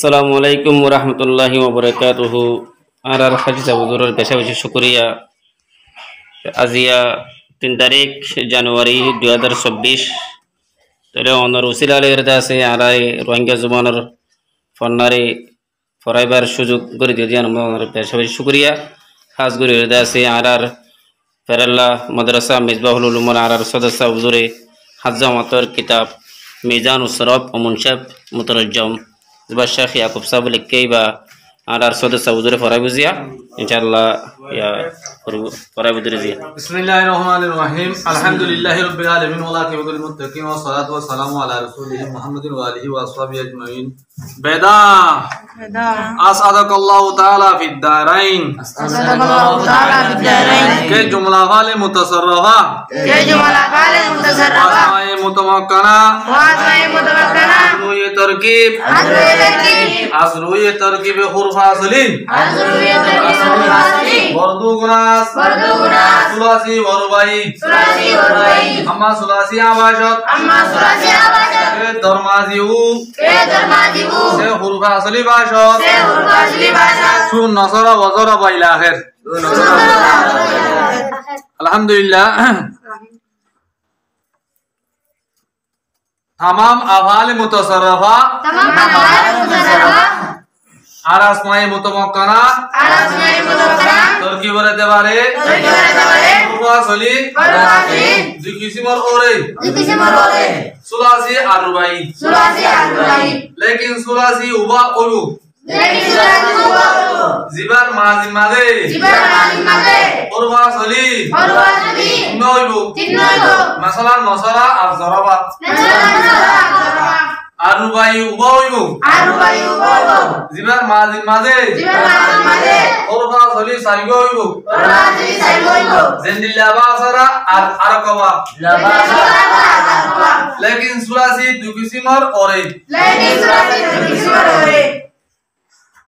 আসসালামু আলাইকুম ওয়া রাহমাতুল্লাহি ওয়া বারাকাতুহু। আর হাজি সাবুদুরের বেশি বেশি শুকরিয়া। আজিয়া 3 তারিখ জানুয়ারি 2024 তলে অনর উসিলালের দাসে আরাই রোহিঙ্গা জমানের ফন্নারে ফরাইবার সুযোগ করে দিয়ে আমার বেশি বেশি শুকরিয়া। খাস করে দাসে আর ফেরাল্লা মাদ্রাসা মিসবাহুল উলুমের আর সদস্য হুজুরে হাজ্জামাতর কিতাব মিজান উসরব ও মুনশাব মুতারজ্জম Syekh Yaqub Sabul Keiba ada sodesa udure forai buzia insyaallah ya forai budure zia. Bismillahirrahmanirrahim. Alhamdulillahi rabbil alamin wa laqibul muttaqin wa salatu wa salamu ala rasulih Muhammadin wa alihi wa ashabihi ajmain. Beda as'adakallahu ta'ala fid darain. As'adakallahu ta'ala fid darain. Ke jumla wale mutasarrafa. Ke jumla wale mutasarrafa. Asma'i mutamakkana. Wa asma'i mutamakkana. Asruye tarkib. Asruye tarkib huruf aslin. Asruye tarkib huruf aslin. Bardu gunas. Bardu gunas. Sulasi wa rubai. Sulasi wa rubai. Amma sulasi abashad. Amma sulasi abashad. Ke darmaziu. Ke darmaziu. Se huruf asli bashad. Se huruf asli bashad. Sun nasara wa zaraba ila akhir. Alhamdulillah. तमाम अफ़ाल मुतसर्रफ़ा और अस्माए मुतमक्कना तरकीबर एतबारे हुरुफ असली दुई किस्मर ओरे सुलासी और रुबाई लेकिन सुलासी उबा ओलू जिबार माजी मादे हुरुफ असली नोइबु मसलन नसरा और ज़रबा आरुबाई उबाइबु जिबार माजी मादे हुरुफ असली साइगोइबु ज़िंदिल्ला बासरा और अरकबा लेकिन सुलासी दुकिसिमर ओरे